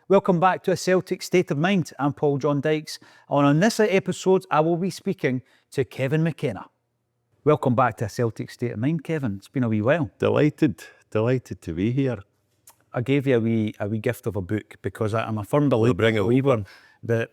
Welcome back to A Celtic State of Mind. I'm Paul John Dykes. On this episode, I will be speaking to Kevin McKenna. Welcome back to A Celtic State of Mind, Kevin. It's been a wee while. Delighted to be here. I gave you a wee gift of a book because I'm a firm believer that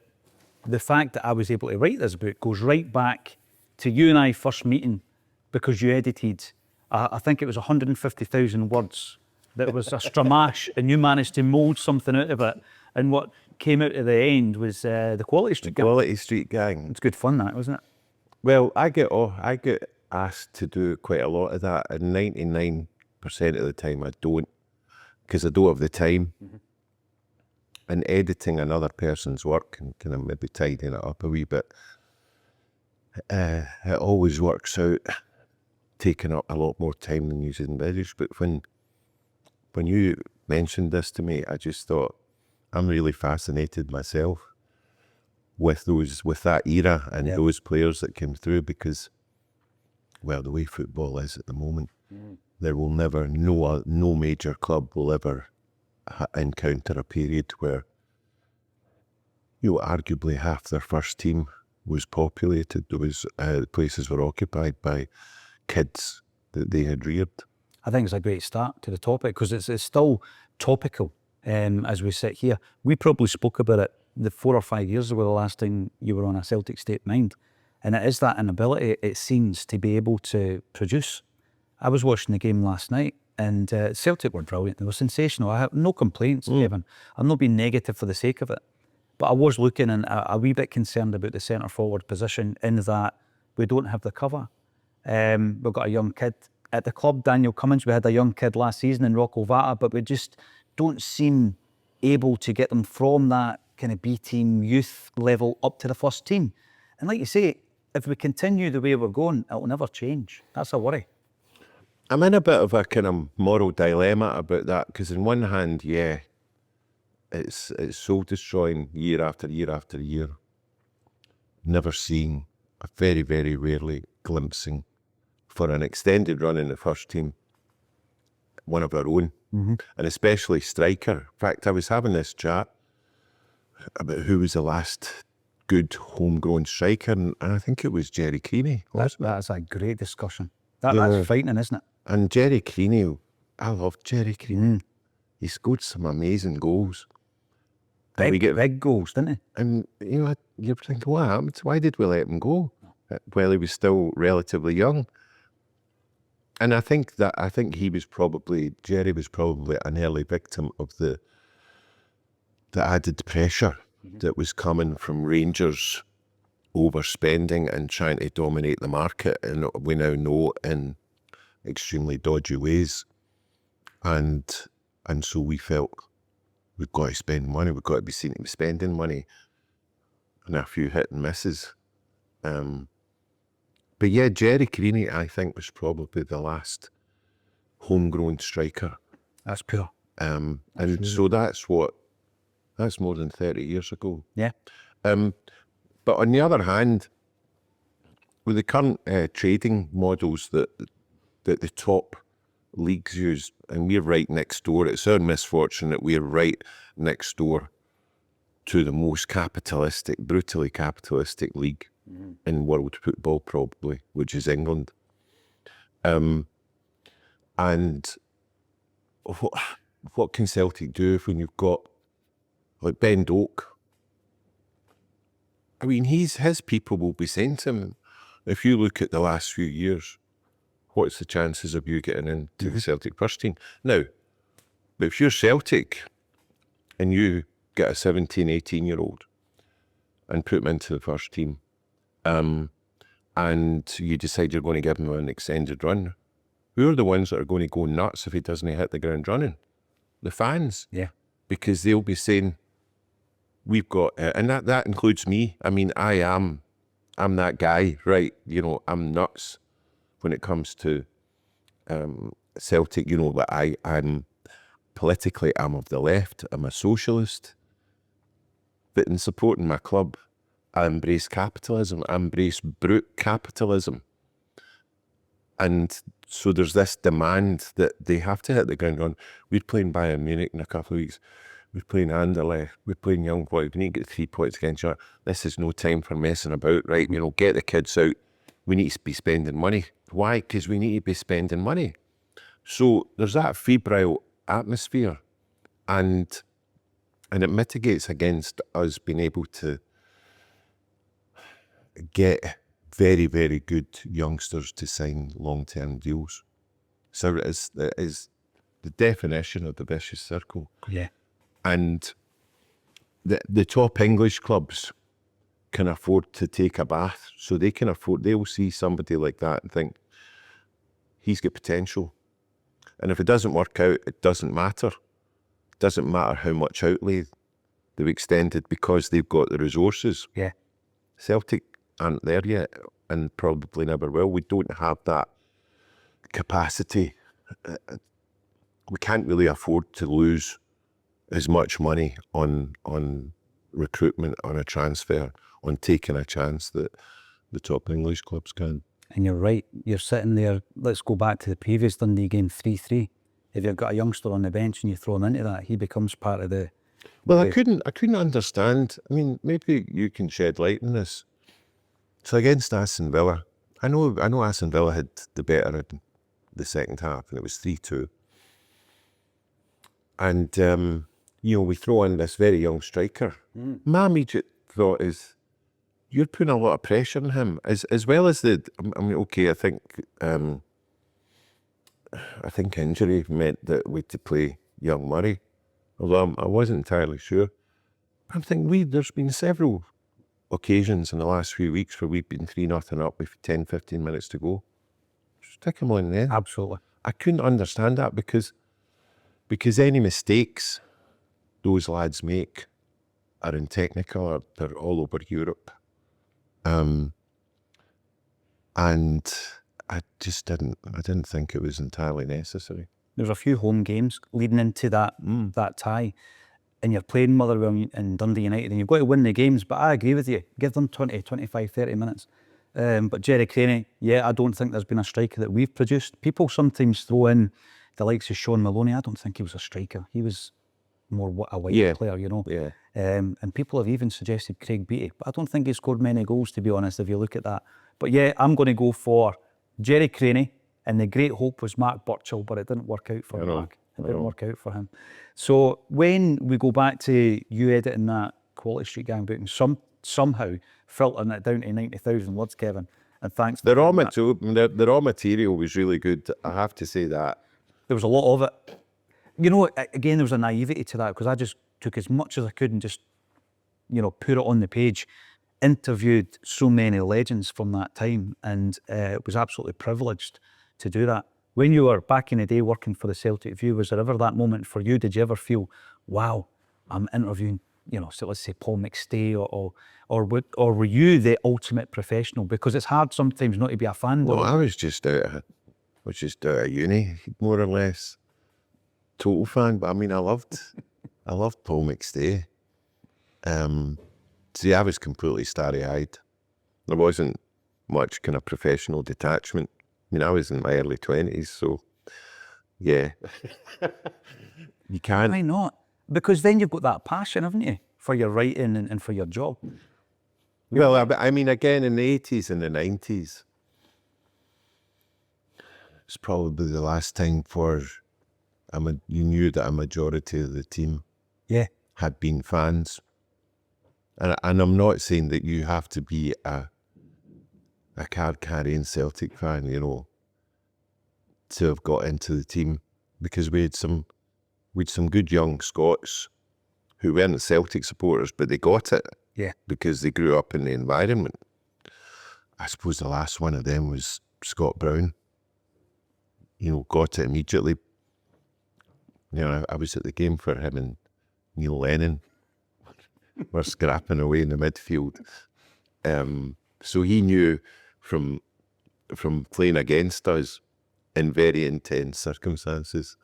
the fact that I was able to write this book goes right back to you and I first meeting, because you edited, I think it was 150,000 words. That was a stramash, and you managed to mould something out of it. And what came out at the end was the Quality Street Gang. Quality Street Gang. It's good fun, that, wasn't it? Well, I get asked to do quite a lot of that, and 99% of the time I don't, because I don't have the time. Mm-hmm. And editing another person's work and kind of maybe tidying it up a wee bit, it always works out taking up a lot more time than you envisaged. But when you mentioned this to me, I just thought, I'm really fascinated myself with that era and those players that came through, because, well, the way football is at the moment, there will never, no major club will ever encounter a period where, arguably half their first team was populated. There was places were occupied by kids that they had reared. I think it's a great start to the topic, because it's still topical as we sit here. We probably spoke about it the 4 or 5 years ago, the last time you were on A Celtic State of Mind. And it is that inability, it seems, to be able to produce. I was watching the game last night, and Celtic were brilliant. They were sensational. I have no complaints, Kevin. I'm not being negative for the sake of it. But I was looking and a wee bit concerned about the centre forward position, in that we don't have the cover. We've got a young kid at the club, Daniel Cummins. We had a young kid last season in Rocco Vata, but we just don't seem able to get them from that kind of B team youth level up to the first team. And like you say, if we continue the way we're going, it'll never change. That's a worry. I'm in a bit of a kind of moral dilemma about that, because on one hand, it's soul destroying year after year after year. Never seeing, very, very rarely glimpsing, for an extended run in the first team, one of our own, and especially striker. In fact, I was having this chat about who was the last good homegrown striker, and I think it was Jerry Creaney. That's a great discussion. That's frightening, isn't it? And Jerry Creaney, I loved Jerry Creaney. He scored some amazing goals. Big goals, didn't he? And you're thinking, what happened? Why did we let him go? Well, he was still relatively young. And I think Jerry was probably an early victim of the added pressure that was coming from Rangers overspending and trying to dominate the market, and we now know in extremely dodgy ways. And so we felt, we've got to spend money, we've got to be seen to be spending money, and a few hit and misses. But yeah, Jerry Creaney, I think, was probably the last homegrown striker. That's pure. So that's more than 30 years ago. Yeah. But on the other hand, with the current trading models that the top leagues use, and we're right next door, it's our misfortune that we're right next door to the most brutally capitalistic league in world football, probably, which is England. And what can Celtic do when you've got, like, Ben Doak? I mean, his people will be saying to him, if you look at the last few years, what's the chances of you getting into the Celtic first team? Now, but if you're Celtic and you get a 17, 18-year-old and put him into the first team, and you decide you're going to give him an extended run, who are the ones that are going to go nuts if he doesn't hit the ground running? The fans. Yeah. Because they'll be saying, we've got, and that includes me. I mean, I'm that guy, right? I'm nuts when it comes to Celtic. That I'm politically, I'm of the left, I'm a socialist. But in supporting my club, I embrace capitalism, I embrace brute capitalism. And so there's this demand that they have to hit the ground on. We're playing Bayern Munich in a couple of weeks. we're playing Anderlecht, we're playing Young Boys, we need to get 3 points against you. This is no time for messing about, right? You know, get the kids out. We need to be spending money. Why? Because we need to be spending money. So there's that febrile atmosphere, and it mitigates against us being able to get very, very good youngsters to sign long-term deals. So it is the definition of the vicious circle. Yeah. And the top English clubs can afford to take a bath, so they'll see somebody like that and think, he's got potential. And if it doesn't work out, it doesn't matter. It doesn't matter how much outlay they've extended because they've got the resources. Yeah. Celtic aren't there yet and probably never will. We don't have that capacity. We can't really afford to lose as much money on recruitment, on a transfer, on taking a chance that the top English clubs can. And you're right, you're sitting there, let's go back to the previous Dundee game, 3-3. If you've got a youngster on the bench and you throw him into that, he becomes part of the... Well, I couldn't understand. I mean, maybe you can shed light on this. So against Aston Villa, I know Aston Villa had the better in the second half, and it was 3-2. And, you know, we throw in this very young striker. My immediate thought is, you're putting a lot of pressure on him, as well as I mean, okay, I think injury meant that we had to play young Murray, although I wasn't entirely sure. I'm thinking, there's been several occasions in the last few weeks where we've been 3-0 up with 10, 15 minutes to go. Stick him on there. Absolutely. I couldn't understand that because any mistakes those lads make are in Technical, they're all over Europe. And I just didn't think it was entirely necessary. There's a few home games leading into that tie, and you're playing Motherwell and Dundee United, and you've got to win the games, but I agree with you, give them 20, 25, 30 minutes. But Jerry Craney, yeah, I don't think there's been a striker that we've produced. People sometimes throw in the likes of Sean Maloney. I don't think he was a striker. He was more a wide player, you know. Yeah. And people have even suggested Craig Beattie, but I don't think he scored many goals, to be honest, if you look at that. But yeah, I'm going to go for Jerry Craney, and the great hope was Mark Burchill, but it didn't work out for Mark. It didn't work out for him. So when we go back to you editing that Quality Street Gang book and somehow filtering it down to 90,000 words, Kevin, and thanks. The raw material was really good, I have to say that. There was a lot of it. You know, again, there was a naivety to that because I just took as much as I could and just, you know, put it on the page. Interviewed so many legends from that time, and was absolutely privileged to do that. When you were back in the day working for the Celtic View, was there ever that moment for you? Did you ever feel, wow, I'm interviewing, you know, so let's say Paul McStay, or were you the ultimate professional? Because it's hard sometimes not to be a fan. Well, I was just out of uni, more or less. Total fan, but I mean, I loved Paul McStay. See, I was completely starry-eyed. There wasn't much kind of professional detachment. I mean, I was in my early 20s, so yeah. You can't. Why not? Because then you've got that passion, haven't you, for your writing and for your job. Well, I mean, again, in the 80s and the 90s, it's probably the last time you knew that a majority of the team had been fans. And I'm not saying that you have to be a card-carrying Celtic fan, you know, to have got into the team, because we had some good young Scots who weren't Celtic supporters, but they got it because they grew up in the environment. I suppose the last one of them was Scott Brown. You know, got it immediately. You know, I was at the game for him and Neil Lennon. We're scrapping away in the midfield. So he knew from playing against us in very intense circumstances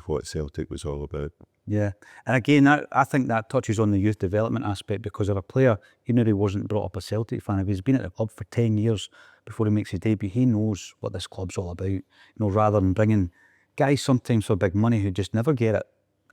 what Celtic was all about. Yeah, and again, I think that touches on the youth development aspect, because if a player, even if he wasn't brought up a Celtic fan, if he's been at the club for 10 years before he makes his debut, he knows what this club's all about. You know, rather than bringing guys sometimes for big money who just never get it.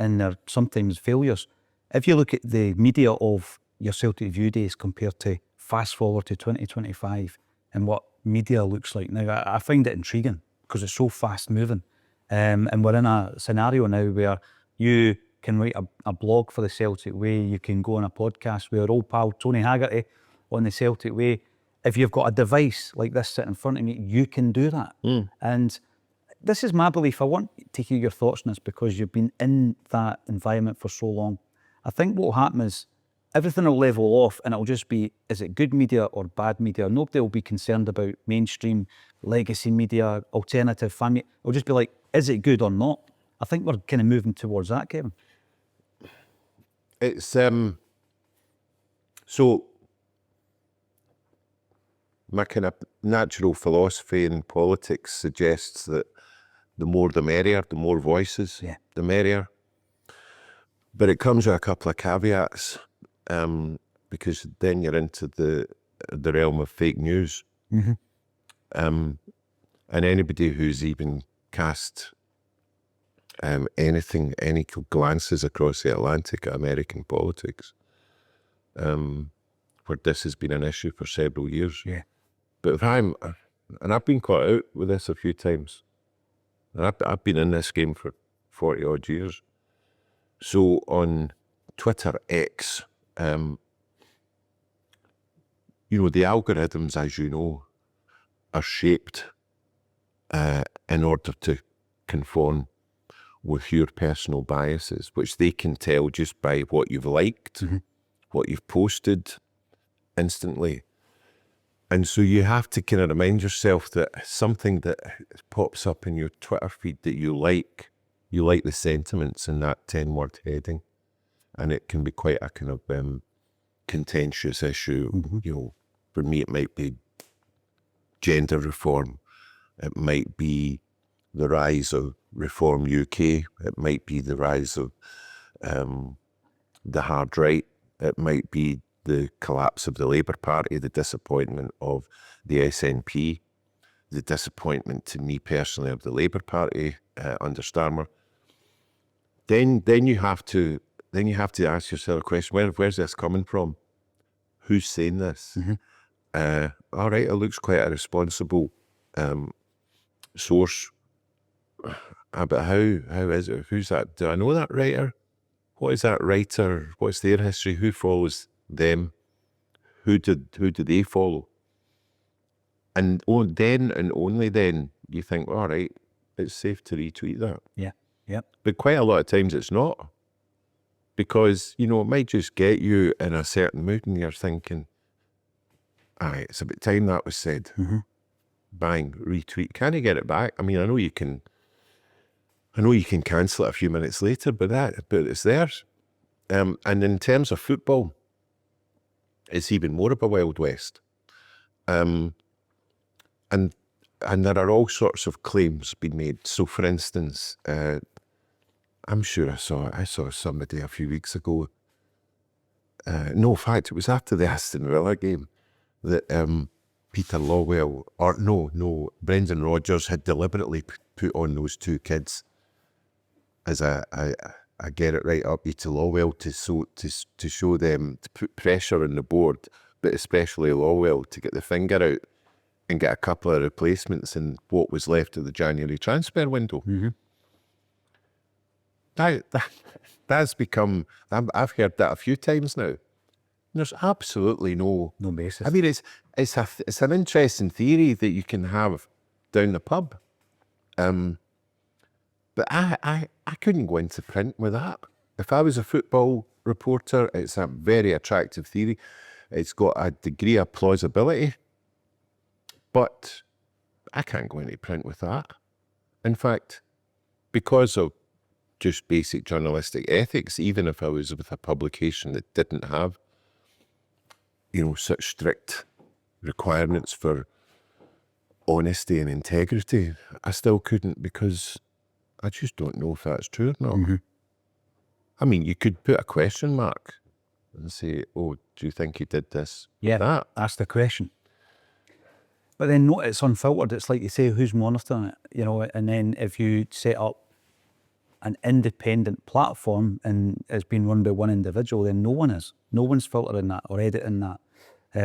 and their sometimes failures. If you look at the media of your Celtic View days compared to fast forward to 2025 and what media looks like now, I find it intriguing because it's so fast moving. And we're in a scenario now where you can write a blog for the Celtic Way, you can go on a podcast with our old pal Tony Haggerty on the Celtic Way. If you've got a device like this sitting in front of me, you can do that. And this is my belief. I want to hear your thoughts on this because you've been in that environment for so long. I think what will happen is everything will level off and it'll just be, is it good media or bad media? Nobody will be concerned about mainstream, legacy media, alternative, family. It'll just be like, is it good or not? I think we're kind of moving towards that, Kevin. It's, so my kind of natural philosophy in politics suggests that the more the merrier, the more voices, the merrier. But it comes with a couple of caveats, because then you're into the realm of fake news. And anybody who's even cast any glances across the Atlantic at American politics, where this has been an issue for several years. But if and I've been caught out with this a few times, and I've been in this game for 40 odd years. So on Twitter X, the algorithms, as you know, are shaped in order to conform with your personal biases, which they can tell just by what you've liked, what you've posted instantly. And so you have to kind of remind yourself that something that pops up in your Twitter feed that you like the sentiments in that 10-word heading. And it can be quite a kind of contentious issue. For me, it might be gender reform. It might be the rise of Reform UK. It might be the rise of the hard right. It might be the collapse of the Labour Party, the disappointment of the SNP, the disappointment to me personally of the Labour Party under Starmer. Then you have to ask yourself a question: where's this coming from? Who's saying this? All right, it looks quite a responsible source. But how is it? Who's that? Do I know that writer? What is that writer? What's their history? Who follows them? Who do they follow? And then and only then you think, all right, it's safe to retweet that. But quite a lot of times it's not, because it might just get you in a certain mood, and you're thinking, aye, it's about time that was said. Bang, retweet. Can you get it back? I mean, I know you can cancel it a few minutes later, but it's there. And in terms of football, it's even more of a Wild West. And there are all sorts of claims being made. So, for instance, I'm sure I saw somebody a few weeks ago. No, in fact, it was after the Aston Villa game that Peter Lawwell, Brendan Rodgers had deliberately put on those two kids as I get it right up to Lawwell to show them, to put pressure on the board, but especially Lawwell to get the finger out and get a couple of replacements in what was left of the January transfer window. That's become, I've heard that a few times now. There's absolutely no basis. I mean, it's an interesting theory that you can have down the pub. But I couldn't go into print with that. If I was a football reporter, it's a very attractive theory. It's got a degree of plausibility, but I can't go into print with that. In fact, because of just basic journalistic ethics, even if I was with a publication that didn't have, such strict requirements for honesty and integrity, I still couldn't, because I just don't know if that's true or not. I mean, you could put a question mark and say, oh, do you think he did this? Yeah, that's the question. But then it's unfiltered. It's like you say, who's monitoring it? And then if you set up an independent platform and it's been run by one individual, then no one is. No one's filtering that or editing that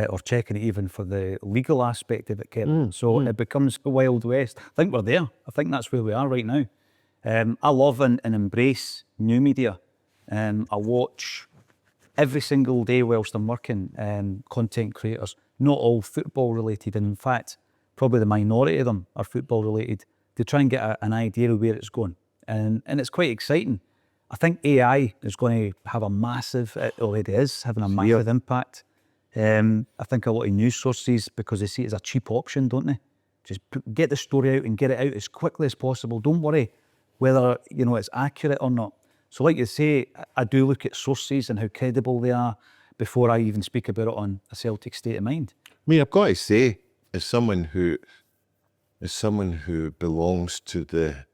or checking it even for the legal aspect of it, Kevin. So it becomes the Wild West. I think we're there. I think that's where we are right now. I love and embrace new media. I watch every single day whilst I'm working content creators, not all football related. And in fact, probably the minority of them are football related, to try and get an idea of where it's going. And it's quite exciting. I think AI is going to have a massive, it already is, having a massive impact. I think a lot of news sources, because they see it as a cheap option, don't they? Just get the story out and get it out as quickly as possible. Don't worry whether it's accurate or not. So like you say, I do look at sources and how credible they are before I even speak about it on a Celtic State of Mind. I mean, I've got to say, as someone who belongs to the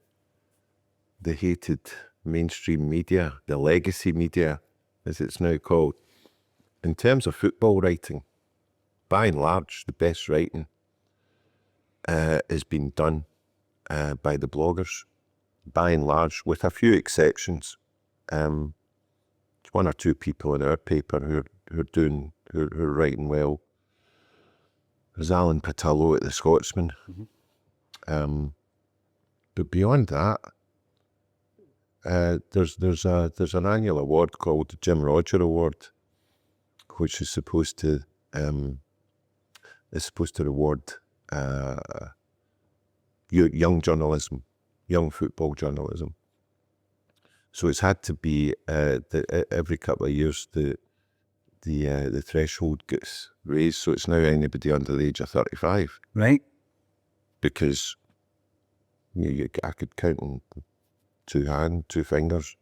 hated mainstream media, the legacy media, as it's now called, in terms of football writing, by and large, the best writing has been done by the bloggers, by and large, with a few exceptions. One or two people in our paper who are writing well. There's Alan Patullo at the Scotsman. But beyond that, there's an annual award called the Jim Roger Award, which is supposed to reward young journalism, young football journalism. So it's had to be every couple of years the threshold gets raised, so it's now anybody under the age of 35. Right. Because I could count on two fingers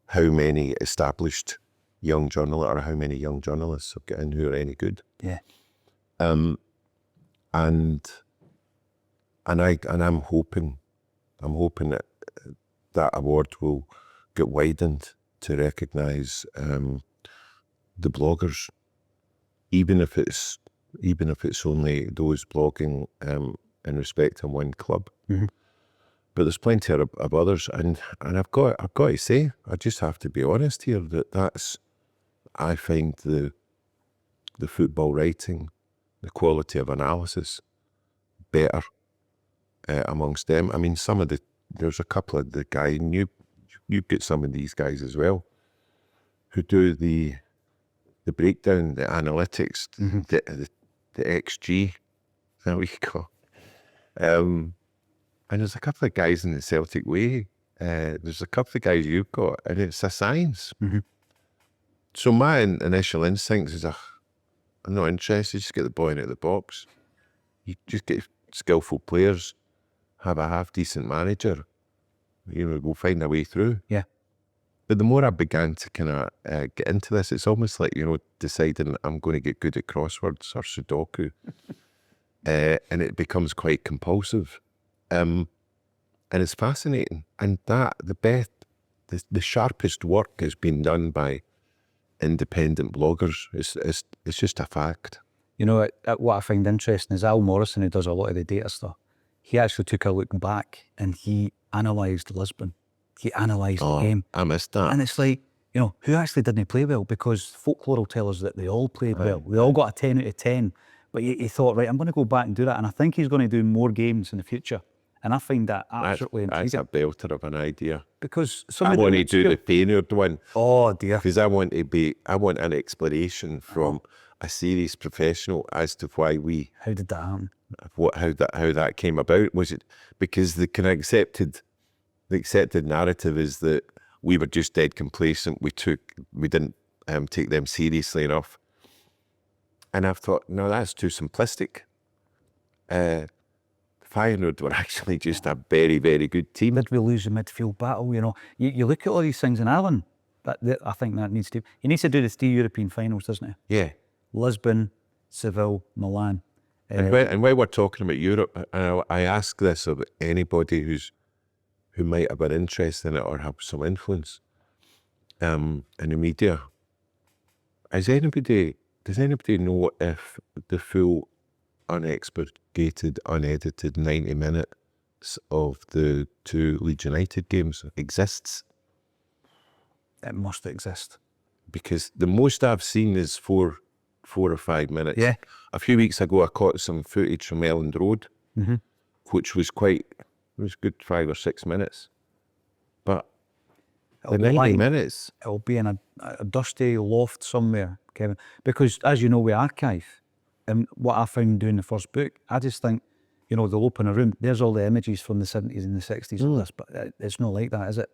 how many established young journalists or how many young journalists have got in who are any good. Yeah. And I'm hoping that award will get widened to recognise the bloggers, even if it's only those blogging in respect of one club. But there's plenty of others, and I've got to say, I just have to be honest here, that's I find the football writing, the quality of analysis better amongst them. I mean, there's a couple of the guys, and you've got some of these guys as well, who do the breakdown, the analytics, the XG, is that what you call? And there's a couple of guys in the Celtic way. There's a couple of guys you've got, and it's a science. So my initial instinct is, I'm not interested, just get the boy out of the box. You just get skillful players, have a half-decent manager, we'll find a way through. Yeah. But the more I began to kind of get into this, it's almost like, deciding I'm going to get good at crosswords or Sudoku. And it becomes quite compulsive. And it's fascinating. And the sharpest work has been done by independent bloggers. It's just a fact. What I find interesting is Al Morrison, who does a lot of the data stuff, he actually took a look back and he analysed Lisbon. He analysed the game. I missed that. And it's like, who actually didn't play well? Because folklore will tell us that they all played well. They all got a 10 out of 10. But he thought, right, I'm going to go back and do that. And I think he's going to do more games in the future. And I find that absolutely intriguing. That's a belter of an idea. Because I want to do the Feyenoord one. Oh dear. Because I want an explanation from a serious professional as to why How did that happen? How that came about. Was it because the kind of accepted narrative is that we were just dead complacent. We didn't take them seriously enough. And I've thought, no, that's too simplistic. Feyenoord were actually just a very, very good team. Did we lose the midfield battle? You look at all these things in Ireland. I think that needs to. He needs to do the 3 European finals, doesn't he? Yeah. Lisbon, Seville, Milan. And when we're talking about Europe, I ask this of anybody who might have an interest in it or have some influence in the media. Does anybody know if the full, unexpurgated, unedited 90-minute minutes of the 2 Leeds United games exists? It must exist. Because the most I've seen is 4 or 5 minutes. Yeah. A few weeks ago, I caught some footage from Elland Road, which was it was good 5 or 6 minutes. But the 90 minutes. It'll be in a dusty loft somewhere, Kevin. Because as you know, we archive. And what I found doing the first book, I just think, you know, they'll open a room, there's all the images from the 70s and the 60s of this, but it's not like that, is it?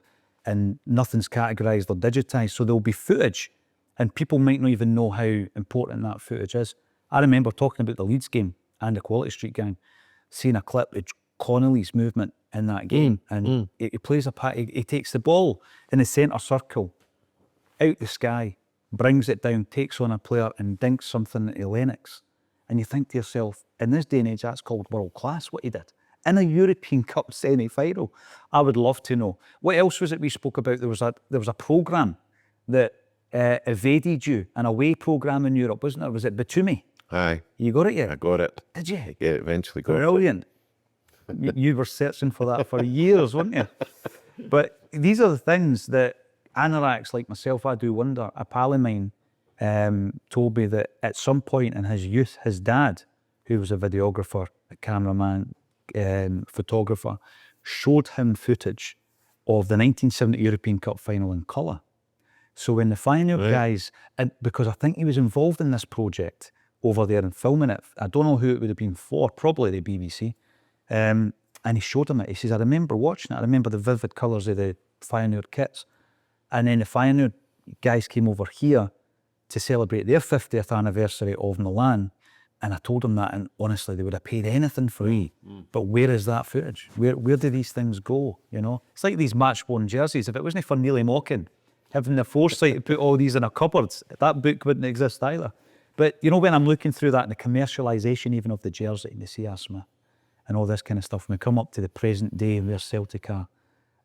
And nothing's categorised or digitised, so there'll be footage, and people might not even know how important that footage is. I remember talking about the Leeds game and the Quality Street game, seeing a clip of Connolly's movement in that game, and he plays a part, he takes the ball in the centre circle, out the sky, brings it down, takes on a player and dinks something into Lennox. And you think to yourself, in this day and age, that's called world class, what he did. In a European Cup semi-final. I would love to know. What else was it we spoke about? There was a programme that evaded you, an away programme in Europe, wasn't it? Was it Batumi? Aye. You got it yet? I got it. Did you? Yeah, eventually got it. Brilliant. You were searching for that for years, weren't you? But these are the things that anoraks like myself, I do wonder. A pal of mine told me that at some point in his youth, his dad, who was a videographer, a cameraman, photographer, showed him footage of the 1970 European Cup final in colour. So when the final guys, and because I think he was involved in this project over there and filming it, I don't know who it would have been for, probably the BBC, and he showed him it. He says, I remember watching it, I remember the vivid colours of the Feyenoord kits. And then the Feyenoord guys came over here to celebrate their 50th anniversary of Milan. And I told them that, and honestly, they would have paid anything for it. But where is that footage? Where do these things go, you know? It's like these match-worn jerseys. If it wasn't for Neely Mockin having the foresight to put all these in a cupboard, that book wouldn't exist either. But, you know, when I'm looking through that, and the commercialisation even of the jersey and the C.R. Smith and all this kind of stuff, when we come up to the present day where Celtic are,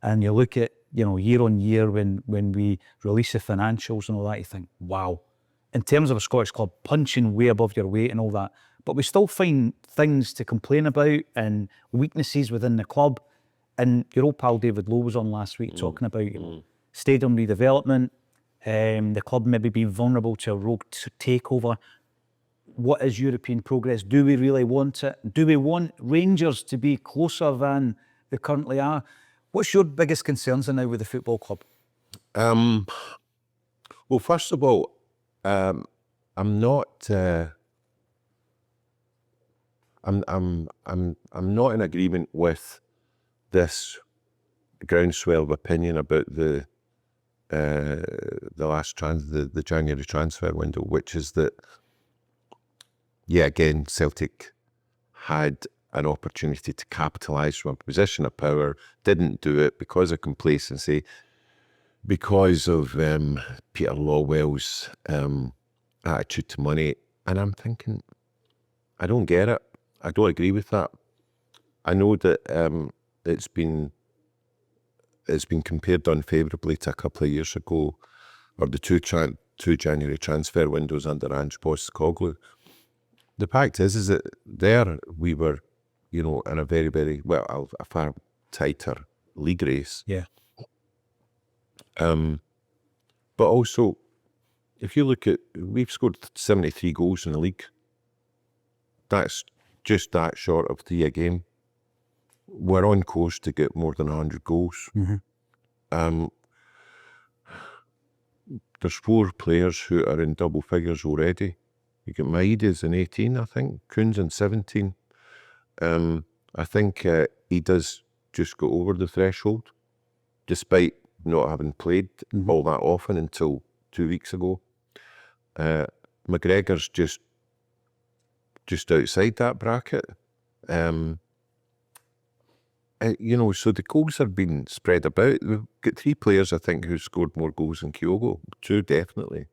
and you look at, you know, year on year when we release the financials and all that, you think, wow. In terms of a Scottish club, punching way above your weight and all that, but we still find things to complain about and weaknesses within the club. And your old pal David Lowe was on last week talking about you know, stadium redevelopment, the club maybe being vulnerable to a rogue takeover. What is European progress? Do we really want it? Do we want Rangers to be closer than they currently are? What's your biggest concerns now with the football club? Well, first of all, I'm not. I'm not in agreement with this groundswell of opinion about the January transfer window, which is that, yeah, again, Celtic had an opportunity to capitalise from a position of power, didn't do it because of complacency, because of Peter Lawwell's attitude to money. And I'm thinking, I don't get it. I don't agree with that. I know that it's been compared unfavourably to a couple of years ago, or the two January transfer windows under Ange Postecoglou. The fact is that there we were, you know, in a very, very, well, a far tighter league race. Yeah. But also, if you look at, we've scored 73 goals in the league. That's just that short of 3 a game. We're on course to get more than 100 goals. There's 4 players who are in double figures already. You get Maida's in 18, I think. Kuhn's in 17. I think he does just go over the threshold, despite not having played all that often until 2 weeks ago. McGregor's just outside that bracket. You know, so the goals have been spread about. We've got 3 players, I think, who scored more goals than Kyogo. 2, definitely.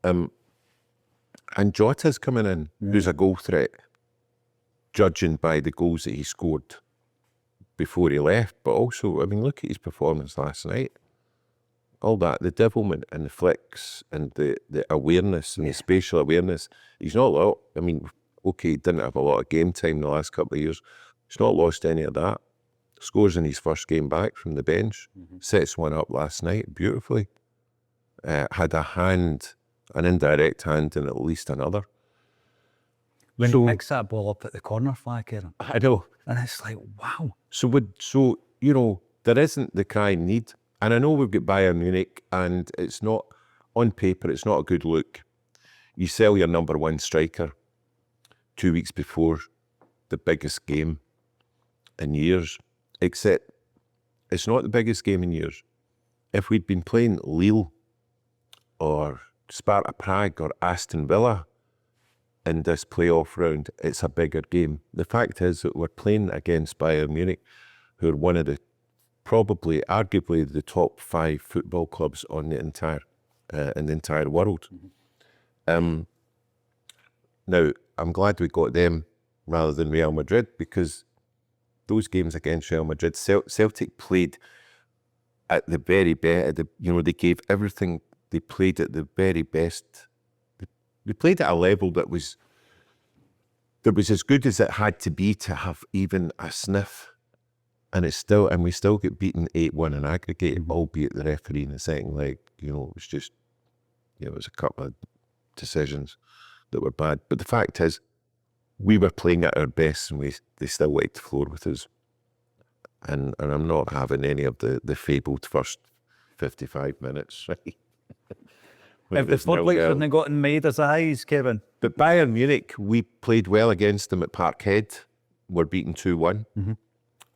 And Jota's coming in, who's a goal threat, judging by the goals that he scored before he left. But also, I mean, look at his performance last night. All that, the devilment and the flicks and the awareness and the spatial awareness. He's not a lot, I mean, okay, he didn't have a lot of game time the last couple of years. He's not lost any of that. scores in his first game back from the bench, sets one up last night beautifully. Had an indirect hand in at least another. When he picks that ball up at the corner flag, Aaron, I know. and it's like, wow. So you know, there isn't the crying need. And I know we've got Bayern Munich, and it's not, on paper, it's not a good look. You sell your number one striker 2 weeks before the biggest game in years, except it's not the biggest game in years. If we'd been playing Lille or Sparta Prague or Aston Villa in this playoff round, it's a bigger game. The fact is that we're playing against Bayern Munich, who are one of the, probably, arguably the top 5 football clubs on the entire, in the entire world. Now, I'm glad we got them rather than Real Madrid, because those games against Real Madrid, Celtic played at the very best. You know, they gave everything. They played at the very best. They played at a level that was as good as it had to be to have even a sniff. And we still get beaten 8-1 in aggregate, albeit the referee in the second leg, you know, it was just, you know, it was a couple of decisions that were bad. But the fact is, we were playing at our best, and they still wiped the floor with us. And I'm not having any of the fabled first 55 minutes, right? If the floodlights hadn't gotten made as eyes, Kevin. But Bayern Munich, we played well against them at Parkhead. We're beaten 2-1.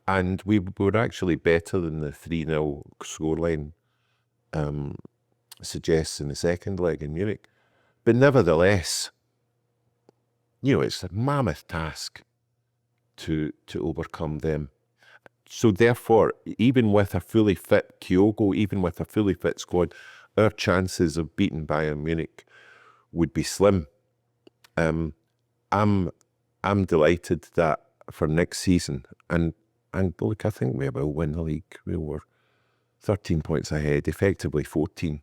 And we were actually better than the 3-0 scoreline suggests in the second leg in Munich. But nevertheless, you know, it's a mammoth task to overcome them. So therefore, even with a fully fit Kyogo, even with a fully fit squad, our chances of beating Bayern Munich would be slim. I'm delighted that for next season, and look, I think we will win the league. We were 13 points ahead, effectively 14.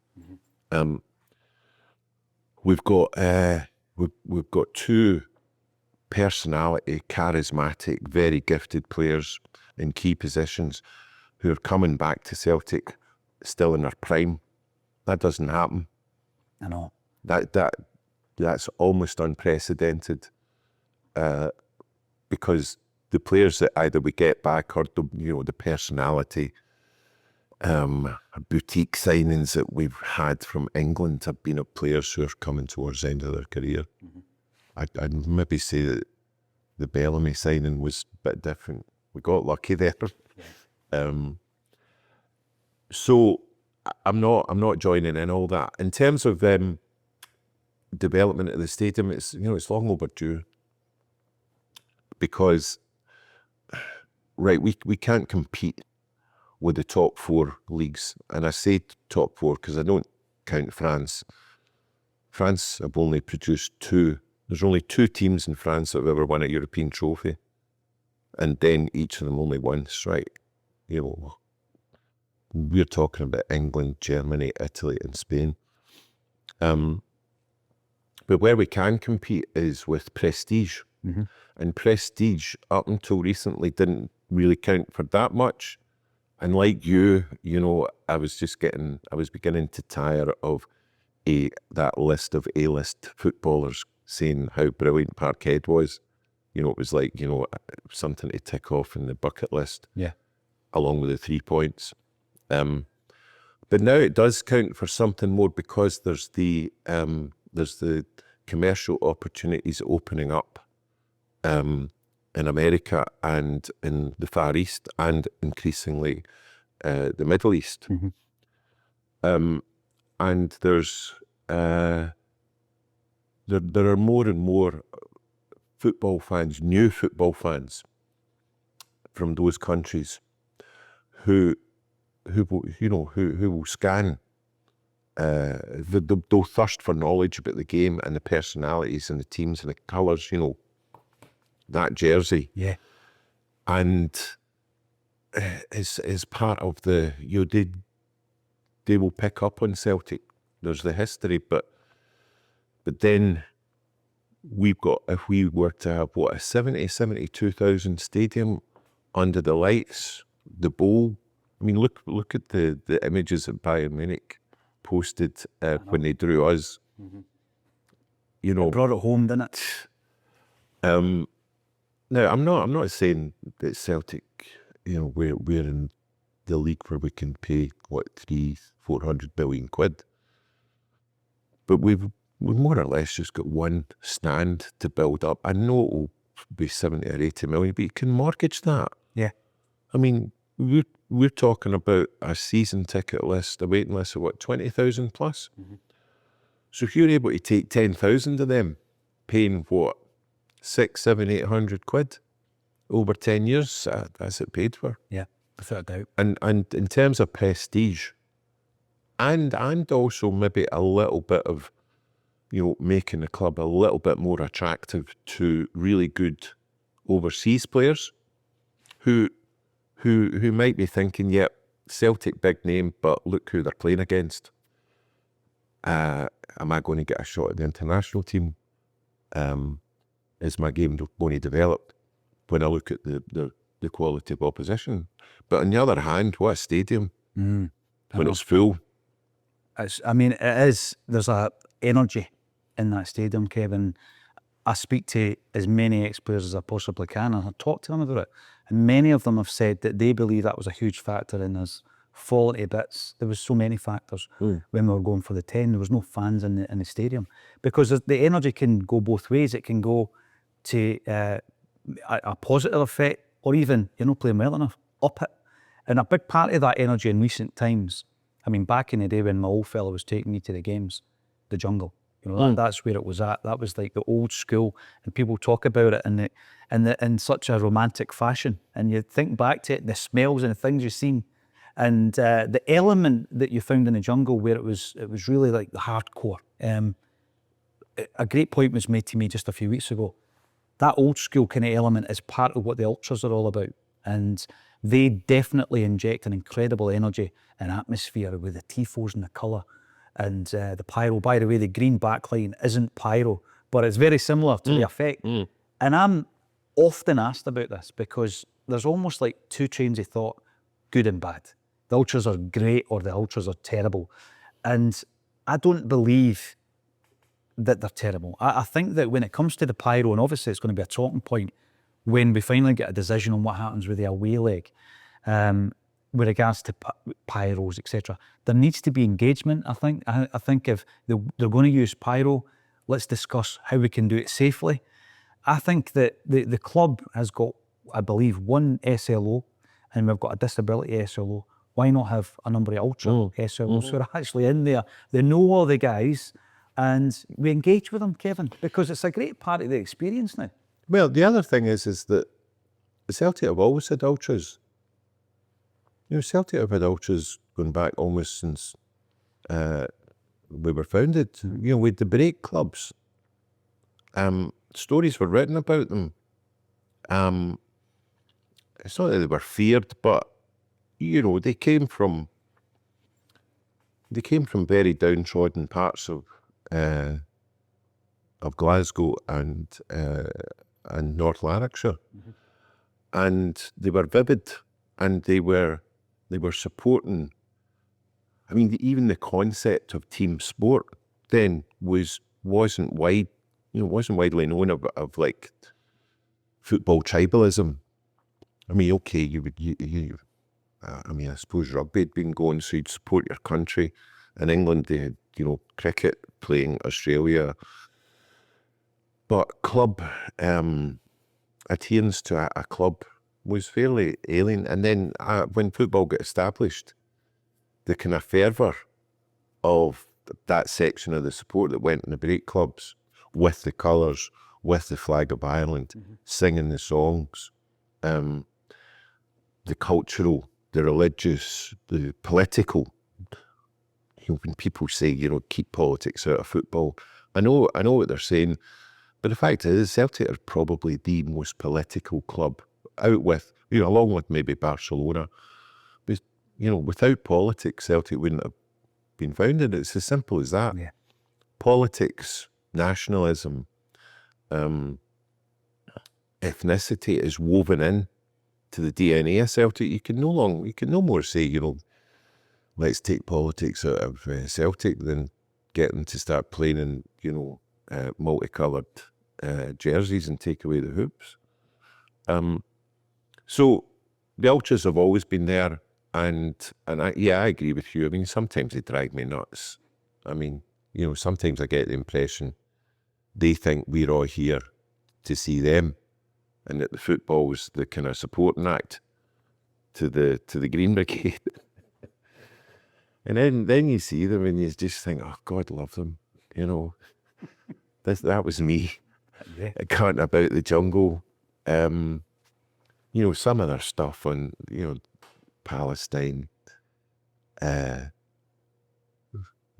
We've got 2 personality, charismatic, very gifted players in key positions who are coming back to Celtic still in their prime. That doesn't happen. I know. That's almost unprecedented, because the players that either we get back or the personality boutique signings that we've had from England have been of players who are coming towards the end of their career. I'd maybe say that the Bellamy signing was a bit different. We got lucky there. So I'm not joining in all that. In terms of development of the stadium, it's long overdue, because we can't compete with the top 4 leagues, and I say top 4 because I don't count France. France have only produced 2. There's only 2 teams in France that have ever won a European trophy, and then each of them only once, right? You know, we're talking about England, Germany, Italy, and Spain. But where we can compete is with prestige. And prestige, up until recently, didn't really count for that much. And like you know, I was beginning to tire of that list of A-list footballers saying how brilliant Parkhead was. You know, it was like, something to tick off in the bucket list. Yeah. Along with the 3 points. But now it does count for something more, because there's the commercial opportunities opening up in America and in the Far East, and increasingly the Middle East. And there's there are more and more football fans, new football fans from those countries who will scan. They'll thirst for knowledge about the game and the personalities and the teams and the colours, that jersey. Yeah. And is part of the, they will pick up on Celtic. There's the history, but then we've got, if we were to have, a 72,000 stadium under the lights the bowl. I mean, look at the images that Bayern Munich posted when they drew us. You know, It brought it home, didn't it? now I'm not saying that Celtic, you know, we're in the league where we can pay what 300-400 billion quid, but we've more or less just got one stand to build up. I know it'll be 70 or 80 million, but you can mortgage that. Yeah. I mean, we're talking about a season ticket list, a waiting list of what, 20,000 plus. So if you're able to take 10,000 of them, paying what, 600, 700, 800 quid over 10 years, that's it paid for. Yeah, without a doubt. And in terms of prestige, and also maybe a little bit of, you know, making the club a little bit more attractive to really good overseas players who might be thinking, yep, Celtic big name, but look who they're playing against. Am I going to get a shot at the international team? Is my game going to develop when I look at the quality of opposition? But on the other hand, what a stadium when it's full. I mean, it is. There's a energy in that stadium, Kevin. I speak to as many ex-players as I possibly can, and I talk to them about it. And many of them have said that they believe that was a huge factor in us falling to bits. There was so many factors when we were going for the 10. There was no fans in the stadium, because the energy can go both ways. It can go to a positive effect, or even you're not playing well enough, up it. And a big part of that energy in recent times, I mean, back in the day when my old fella was taking me to the games, the jungle, you know, that's where it was at. That was like the old school, and people talk about it in such a romantic fashion. And you think back to it, the smells and the things you've seen, and the element that you found in the jungle, where it was really like the hardcore. A great point was made to me just a few weeks ago. That old school kind of element is part of what the ultras are all about, and they definitely inject an incredible energy and atmosphere with the tifos and the colour and the pyro. By the way, the green backline isn't pyro, but it's very similar to the effect. And I'm often asked about this because there's almost like two trains of thought, good and bad. The ultras are great or the ultras are terrible. And I don't believe that they're terrible. I think that when it comes to the pyro, and obviously it's going to be a talking point when we finally get a decision on what happens with the away leg, with regards to pyros, etc. There needs to be engagement, I think. I think if they're going to use pyro, let's discuss how we can do it safely. I think that the club has got, I believe, one SLO, and we've got a disability SLO. Why not have a number of ultra SLOs who are actually in there? They know all the guys, and we engage with them, Kevin, because it's a great part of the experience now. Well, the other thing is that Celtic have always had ultras. You know, Celtic have had ultras going back almost since we were founded. You know, with the break clubs, stories were written about them. It's not that they were feared, but you know, they came from very downtrodden parts of Glasgow and North Lanarkshire, and they were vivid, and they were supporting. I mean, even the concept of team sport then wasn't widely known of like football tribalism. I mean, okay, I mean, I suppose rugby had been going, so you'd support your country. In England, they had, you know, cricket playing Australia. But club adherence to a club was fairly alien. And then when football got established, the kind of fervour of that section of the support that went in the break clubs with the colours, with the flag of Ireland, singing the songs, the cultural, the religious, the political. You know, when people say, you know, keep politics out of football, I know what they're saying, but the fact is, Celtic are probably the most political club out with, you know, along with maybe Barcelona. But, you know, without politics, Celtic wouldn't have been founded. It's as simple as that. Yeah. Politics, nationalism, ethnicity is woven in to the DNA of Celtic. You can no more say, you know, let's take politics out of Celtic than get them to start playing in, you know, multicoloured jerseys and take away the hoops. So the ultras have always been there, and I agree with you. I mean, sometimes they drive me nuts. I mean, you know, sometimes I get the impression they think we're all here to see them, and that the football's the kind of supporting act to the Green Brigade. And then you see them and you just think, oh, God love them, you know. That was me. Yeah. Can't about the jungle. You know, some of their stuff on, you know, Palestine, you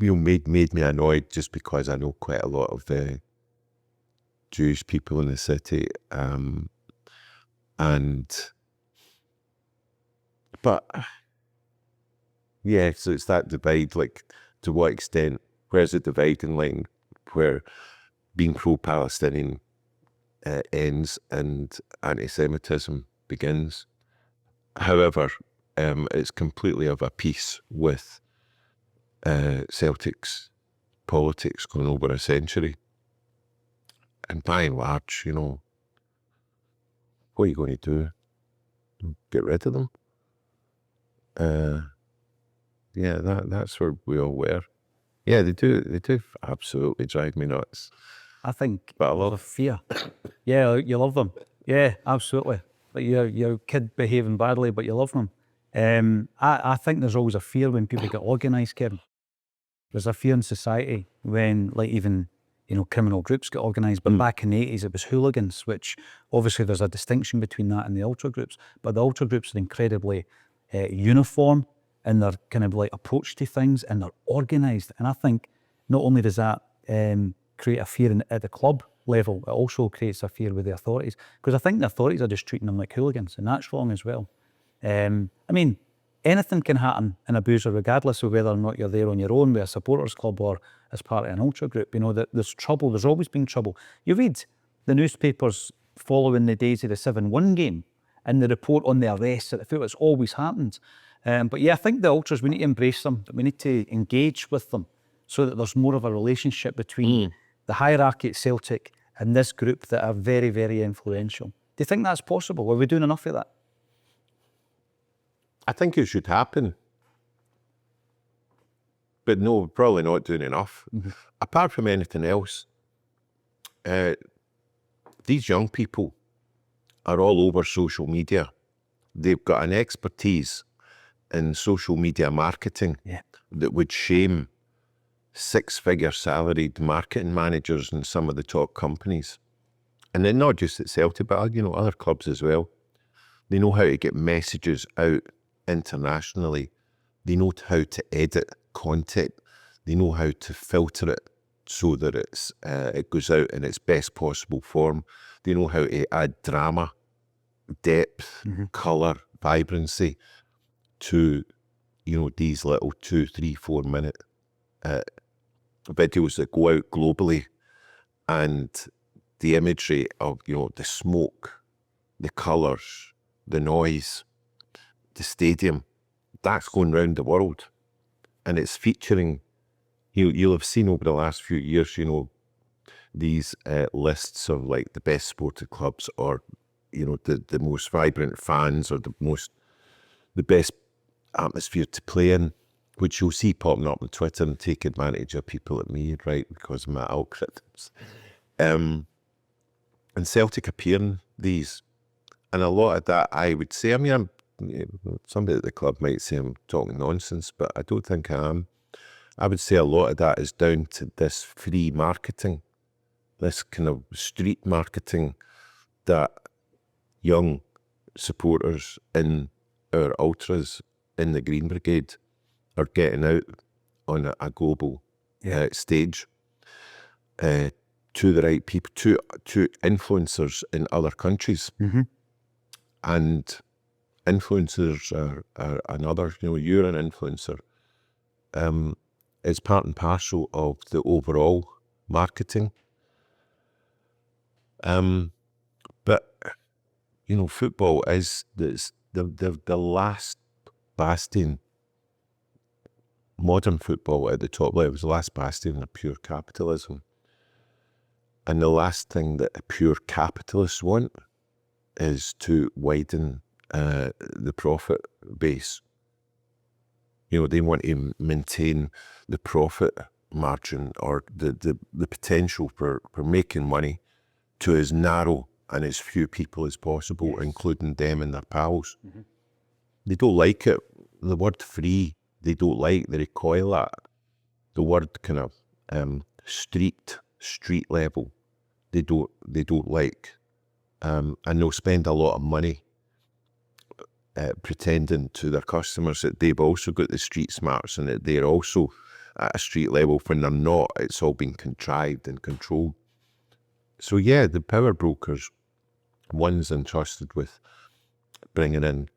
know, made me annoyed just because I know quite a lot of the Jewish people in the city. But yeah, so it's that divide, like, to what extent, where's the dividing line where being pro-Palestinian ends and anti-Semitism begins. However, it's completely of a piece with Celtic's politics going over a century. And by and large, you know, what are you going to do? Get rid of them? Yeah, that's where we all were. Yeah, they do absolutely drive me nuts. I think But I there's a love fear. Yeah, you love them. Yeah, absolutely. Like your kid behaving badly, but you love them. I think there's always a fear when people get organised, Kevin. There's a fear in society when, like, even, you know, criminal groups get organised. But back in the 80s, it was hooligans, which obviously there's a distinction between that and the ultra groups. But the ultra groups are incredibly uniform in their kind of like approach to things, and they're organised. And I think not only does that create a fear at the club level, it also creates a fear with the authorities, because I think the authorities are just treating them like hooligans, and that's wrong as well. I mean, anything can happen in a boozer, regardless of whether or not you're there on your own with a supporters club or as part of an ultra group. You know, that there's trouble. There's always been trouble. You read the newspapers following the days of the 7-1 game, and the report on the arrests at the foot. It's always happened. But yeah, I think the ultras, we need to embrace them. We need to engage with them so that there's more of a relationship between the hierarchy at Celtic and this group that are very, very influential. Do you think that's possible? Are we doing enough of that? I think it should happen. But no, we're probably not doing enough. Apart from anything else, these young people are all over social media. They've got an expertise in social media marketing that would shame 6-figure salaried marketing managers in some of the top companies. And then not just at Celtic, but, you know, other clubs as well. They know how to get messages out internationally. They know how to edit content. They know how to filter it so that it goes out in its best possible form. They know how to add drama, depth, colour, vibrancy to, you know, these little 2, 3, 4 minute videos that go out globally, and the imagery of, you know, the smoke, the colours, the noise, the stadium, that's going round the world, and it's featuring. You'll have seen over the last few years, you know, these lists of like the best sporting clubs, or, you know, the most vibrant fans, or the best atmosphere to play in, which you'll see popping up on Twitter and take advantage of people like me, right, because of my algorithms. And Celtic appear in these, and a lot of that, I would say, I mean, somebody at the club might say I'm talking nonsense, but I don't think I am. I would say a lot of that is down to this free marketing, this kind of street marketing that young supporters in our ultras in the Green Brigade are getting out on a global stage to the right people, to influencers in other countries. And influencers are another, you know, you're an influencer. It's part and parcel of the overall marketing. But, you know, football is the last bastion. Modern football at the top level was the last bastion of pure capitalism. And the last thing that pure capitalists want is to widen the profit base. You know, they want to maintain the profit margin or the potential for making money to as narrow and as few people as possible, including them and their pals. They don't like it. The word free, they don't like. They recoil at the word kind of street level. They don't like, and they'll spend a lot of money pretending to their customers that they've also got the street smarts and that they're also at a street level when they're not. It's all been contrived and controlled. So yeah, the power brokers, one's entrusted with bringing in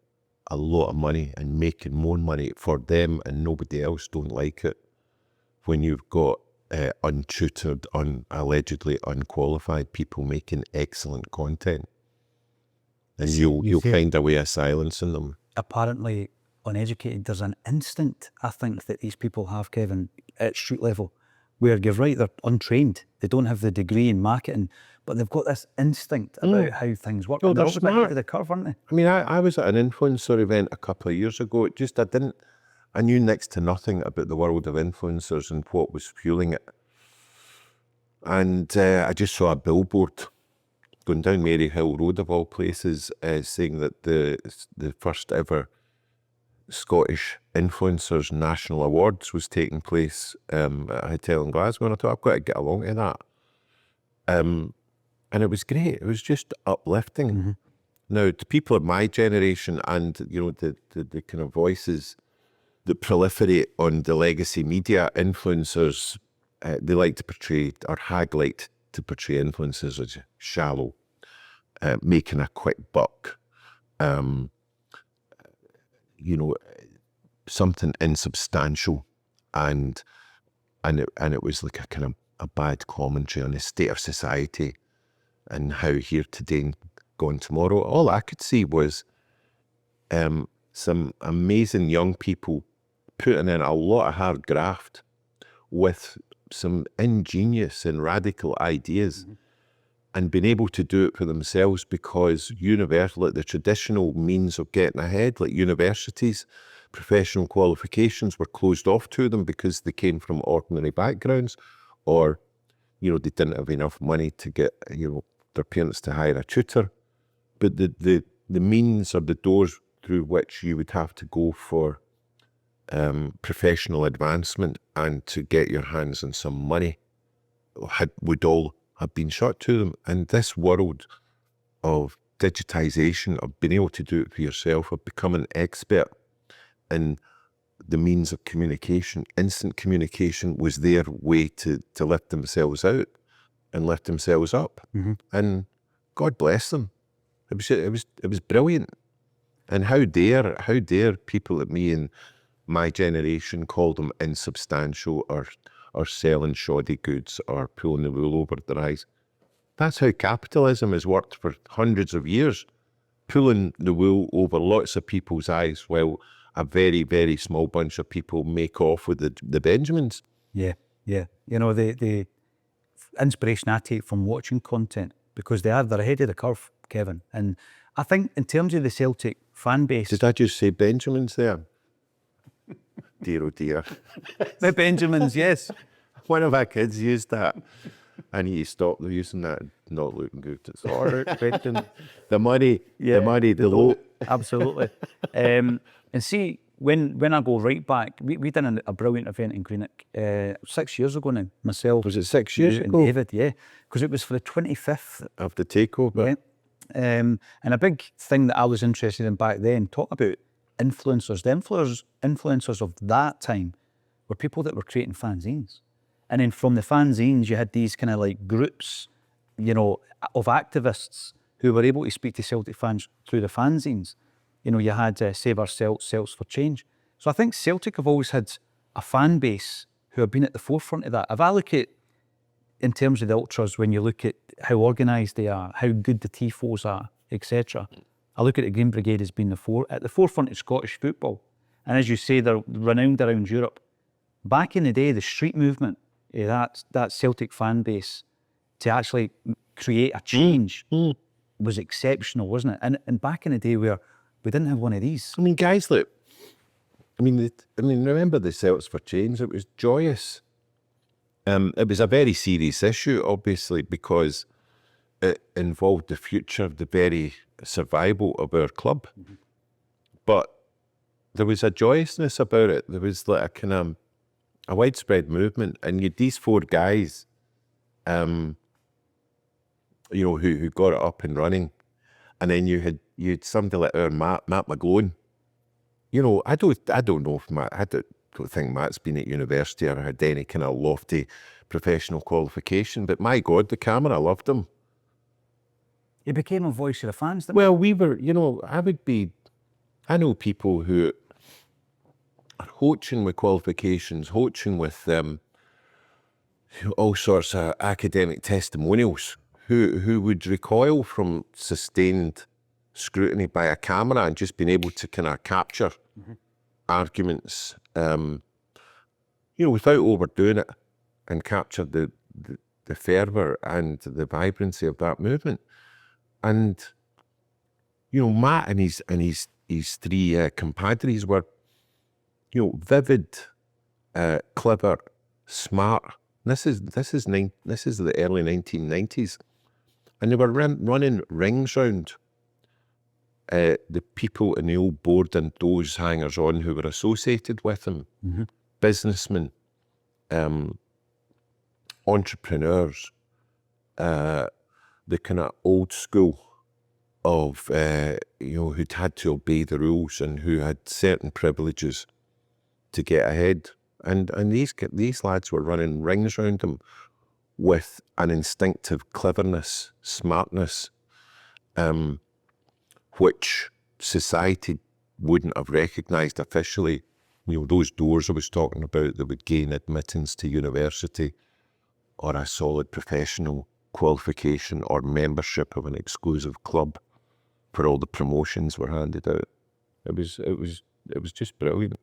a lot of money and making more money for them, and nobody else don't like it when you've got untutored, allegedly unqualified people making excellent content. And you'll find a way of silencing them. Apparently uneducated, there's an instinct, I think, that these people have, Kevin, at street level, where you're right, they're untrained. They don't have the degree in marketing, but they've got this instinct about how things work. Oh, They're they're all smart. ahead of the curve, aren't they? I mean, I was at an influencer event a couple of years ago. I knew next to nothing about the world of influencers and what was fueling it. And I just saw a billboard going down Mary Hill Road of all places, saying that the first ever Scottish Influencers National Awards was taking place at a hotel in Glasgow, and I thought, I've got to get along to that. And it was great. It was just uplifting. Now, to people of my generation and, you know, the kind of voices that proliferate on the legacy media, influencers, they like to portray, or had liked to portray influencers as shallow, making a quick buck, you know, something insubstantial, and it was like a kind of a bad commentary on the state of society and how here today and gone tomorrow. All I could see was some amazing young people putting in a lot of hard graft with some ingenious and radical ideas, and being able to do it for themselves, because like the traditional means of getting ahead, like universities, professional qualifications were closed off to them because they came from ordinary backgrounds, or, you know, they didn't have enough money to get, you know, their parents to hire a tutor. But the means or the doors through which you would have to go for professional advancement and to get your hands on some money would all have been shut to them. And this world of digitization, of being able to do it for yourself, of becoming an expert in the means of communication, instant communication, was their way to lift themselves out and lift themselves up. And God bless them. It was brilliant. And how dare people like me and my generation call them insubstantial, or selling shoddy goods, or pulling the wool over their eyes. That's how capitalism has worked for hundreds of years, pulling the wool over lots of people's eyes while a very, very small bunch of people make off with the Benjamins. Yeah. You know, the inspiration I take from watching content, because they're ahead of the curve, Kevin. And I think in terms of the Celtic fan base... Did I just say Benjamins there? Dear, oh dear. The Benjamins, yes. One of our kids used that. I need to stop using that. Not looking good. It's all right, Benjamin. The money, the low. Absolutely. And see, when I go right back, we did a brilliant event in Greenock 6 years ago now, myself. Was it 6 years and ago? David, yeah. Because it was for the 25th. Of the takeover. Yeah. And a big thing that I was interested in back then, talk about influencers. The influencers of that time were people that were creating fanzines. And then from the fanzines, you had these kind of like groups, you know, of activists who were able to speak to Celtic fans through the fanzines. You know, you had Save Our Celts for Change. So I think Celtic have always had a fan base who have been at the forefront of that. If I look at, in terms of the ultras, when you look at how organised they are, how good the tifos are, etc. I look at the Green Brigade as being at the forefront of Scottish football. And as you say, they're renowned around Europe. Back in the day, the street movement, that Celtic fan base, to actually create a change was exceptional, wasn't it? And back in the day where we didn't have one of these. I mean, guys, look, remember the Celts for Change? It was joyous. It was a very serious issue, obviously, because it involved the future, the very survival of our club. But there was a joyousness about it. There was like a kind of a widespread movement, and you had these four guys, who got it up and running, and then you had somebody like our Matt McGlone. I don't know if Matt. I don't think Matt's been at university or had any kind of lofty professional qualification. But my God, the camera loved him. He became a voice of the fans, didn't Well, we were, I know people who are hoaching with qualifications, hoaching with all sorts of academic testimonials, who would recoil from sustained scrutiny by a camera and just being able to kind of capture arguments, without overdoing it, and capture the fervour and the vibrancy of that movement. And Matt and his three compadres were, vivid, clever, smart. This is the early 1990s, and they were running rings round the people in the old board and those hangers-on who were associated with them, businessmen, entrepreneurs, the kind of old school of, who'd had to obey the rules and who had certain privileges to get ahead. And these lads were running rings around them with an instinctive cleverness, smartness, which society wouldn't have recognised officially. Those doors I was talking about that would gain admittance to university or a solid professional qualification or membership of an exclusive club for all the promotions were handed out. It was just brilliant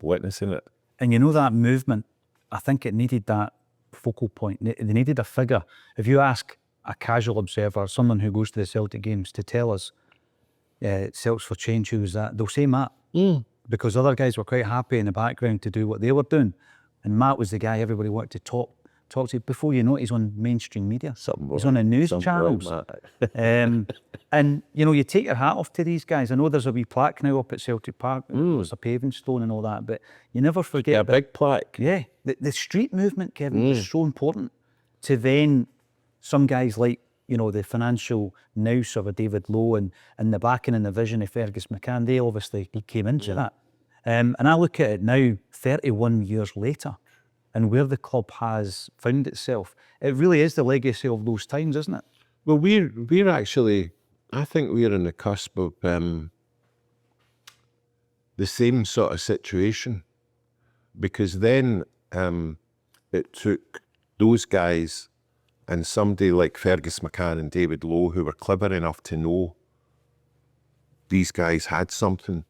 witnessing it. And that movement, I think it needed that focal point. They needed a figure. If you ask a casual observer, someone who goes to the Celtic games, to tell us Celts for Change, who was that, they'll say Matt. Because other guys were quite happy in the background to do what they were doing. And Matt was the guy everybody wanted to talk to. Before you know it, he's on mainstream media. He's on the news channels. And you take your hat off to these guys. I know there's a wee plaque now up at Celtic Park. There's a paving stone and all that, but you never forget. Yeah, a big plaque. Yeah, the street movement, Kevin, was so important to then some guys like the financial nous of a David Lowe and the backing and the vision of Fergus McCann. They obviously came into that. And I look at it now, 31 years later, and where the club has found itself. It really is the legacy of those times, isn't it? Well, we're actually, I think we're on the cusp of the same sort of situation, because then it took those guys and somebody like Fergus McCann and David Lowe, who were clever enough to know these guys had something,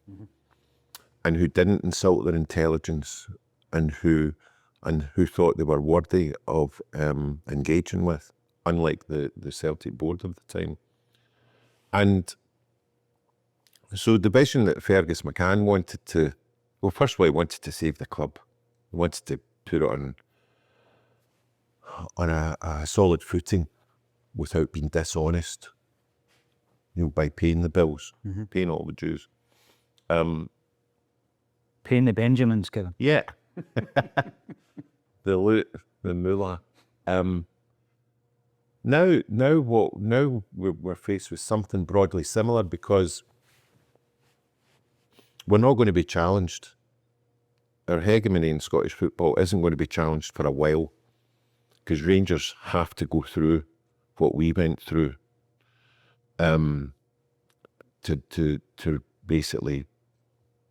and who didn't insult their intelligence, and who thought they were worthy of engaging with, unlike the Celtic board of the time. And so the vision that Fergus McCann wanted to, well, first of all, he wanted to save the club. He wanted to put it on a solid footing without being dishonest, by paying the bills, paying all the dues. Paying the Benjamins, Kevin. Yeah. The loot, the moolah. Now we're faced with something broadly similar, because we're not going to be challenged. Our hegemony in Scottish football isn't going to be challenged for a while, because Rangers have to go through what we went through to basically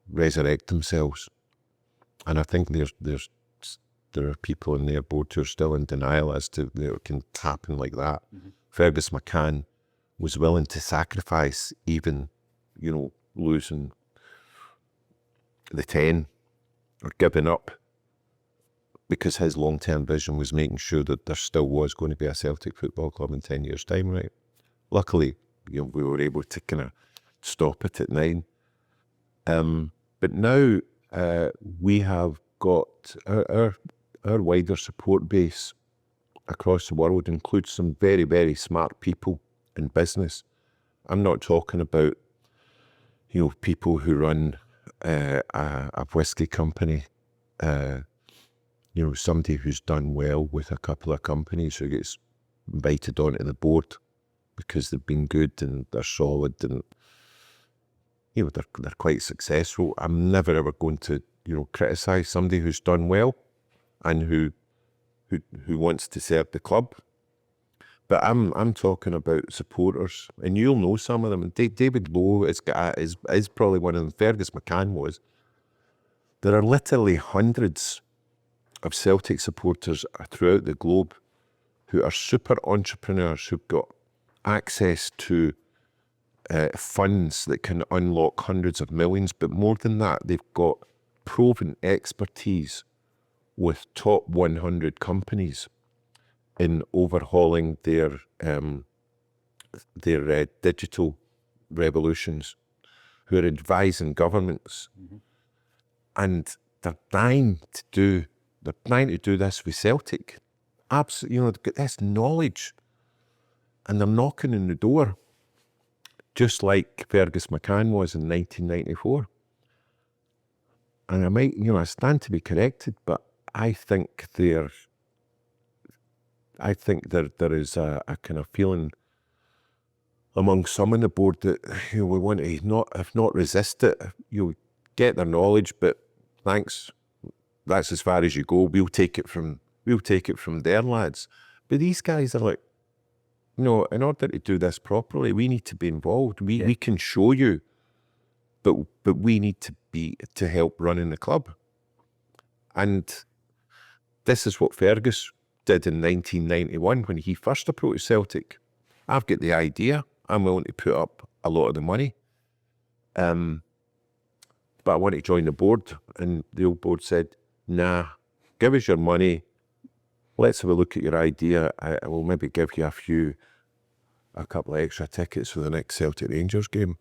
resurrect themselves. And I think there are people in their board who are still in denial as to it can happen like that. Fergus McCann was willing to sacrifice even, you know, losing the 10 or giving up, because his long-term vision was making sure that there still was going to be a Celtic Football Club in 10 years' time, right? Luckily, you know, we were able to kind of stop it at 9. But now we have got our wider support base across the world includes some very, very smart people in business. I'm not talking about, you know, people who run a whiskey company, you know, somebody who's done well with a couple of companies who gets invited onto the board because they've been good and they're solid and, you know, they're quite successful. I'm never ever going to, you know, criticise somebody who's done well and who wants to serve the club. But I'm talking about supporters, and you'll know some of them. And David Lowe is probably one of them. Fergus McCann was. There are literally hundreds of Celtic supporters throughout the globe who are super entrepreneurs who've got access to funds that can unlock hundreds of millions. But more than that, they've got proven expertise with top 100 companies in overhauling their digital revolutions, who are advising governments, and they're trying to do this with Celtic. Absolutely, you know, they've got this knowledge, and they're knocking on the door, just like Fergus McCann was in 1994. And I might, you know, I stand to be corrected, but I think there is a kind of feeling among some on the board that, you know, we want to if not resist it, you know, get their knowledge, but thanks, that's as far as you go. We'll take it from their lads. But these guys are like, you know, in order to do this properly, we need to be involved. We can show you, but we need to help running the club. And this is what Fergus did in 1991 when he first approached Celtic. I've got the idea. I'm willing to put up a lot of the money. But I want to join the board. And the old board said, nah, give us your money. Let's have a look at your idea. I will maybe give you a couple of extra tickets for the next Celtic Rangers game.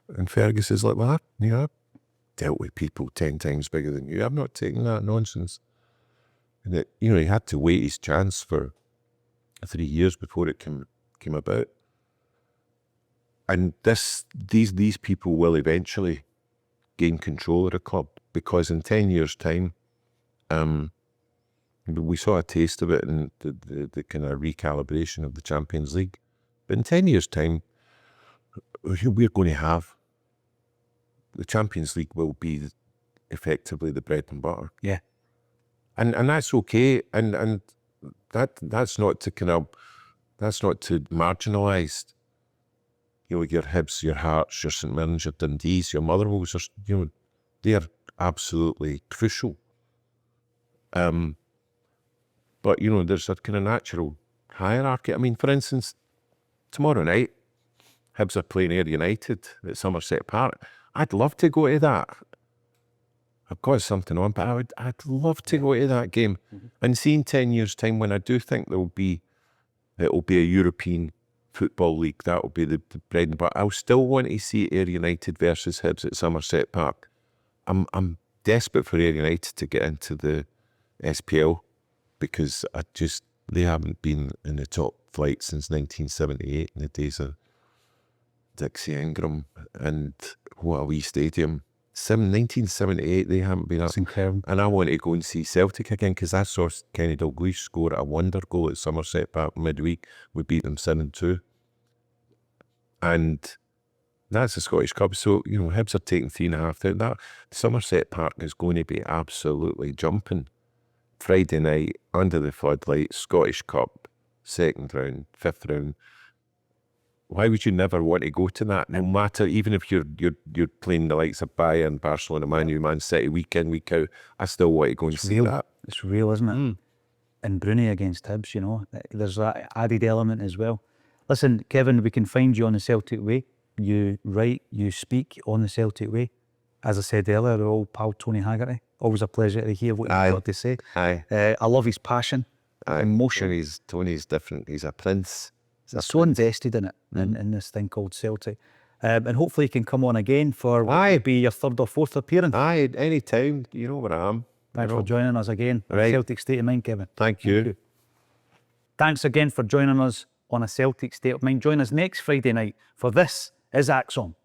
And Fergus is like, well, I've dealt with people 10 times bigger than you. I'm not taking that nonsense. And you know, he had to wait his chance for 3 years before it came about. And these people will eventually gain control of the club, because in 10 years' time, we saw a taste of it in the kind of recalibration of the Champions League. But in 10 years' time, we're going to have the Champions League will be effectively the bread and butter. Yeah. And that's okay, and that's not to marginalise, you know, your Hibs, your Hearts, your St Mirrens, your Dundees, your Motherwells. You know, they are absolutely crucial. But you know, there's a kind of natural hierarchy. I mean, for instance, tomorrow night, Hibs are playing Ayr United at Somerset Park. I'd love to go to that. I've got something on, but I'd love to go to that game. And see in 10 years' time, when I do think it'll be a European football league, that'll be the bread and butter. I'll still want to see Ayr United versus Hibs at Somerset Park. I'm desperate for Ayr United to get into the SPL, because they haven't been in the top flight since 1978, in the days of Dixie Ingram and what a wee stadium. 1978, they haven't been up. That's incredible. And I want to go and see Celtic again, because I saw Kenny Dalglish score a wonder goal at Somerset Park midweek. We beat them 7-2. And that's the Scottish Cup. So, you know, Hibs are taking 3.5. That Somerset Park is going to be absolutely jumping. Friday night, under the floodlights, Scottish Cup, 2nd round, 5th round. Why would you never want to go to that? No matter, even if you're playing the likes of Bayern, Barcelona, Man U, Man City, week in, week out, I still want to go and see that. It's real, isn't it? And Bruni against Hibs, you know, there's that added element as well. Listen, Kevin, we can find you on the Celtic Way. You write, you speak on the Celtic Way. As I said earlier, our old pal Tony Haggerty. Always a pleasure to hear what you've got to say. Aye. I love his passion, emotion. Tony's different. He's a prince. He's so invested in it, in this thing called Celtic. And hopefully he can come on again for what will be your third or fourth appearance. Aye, any time. You know where I am. Thanks for joining us again. Right. Celtic State of Mind, Kevin. Thank you. Thanks again for joining us on A Celtic State of Mind. Join us next Friday night for This is Acsom.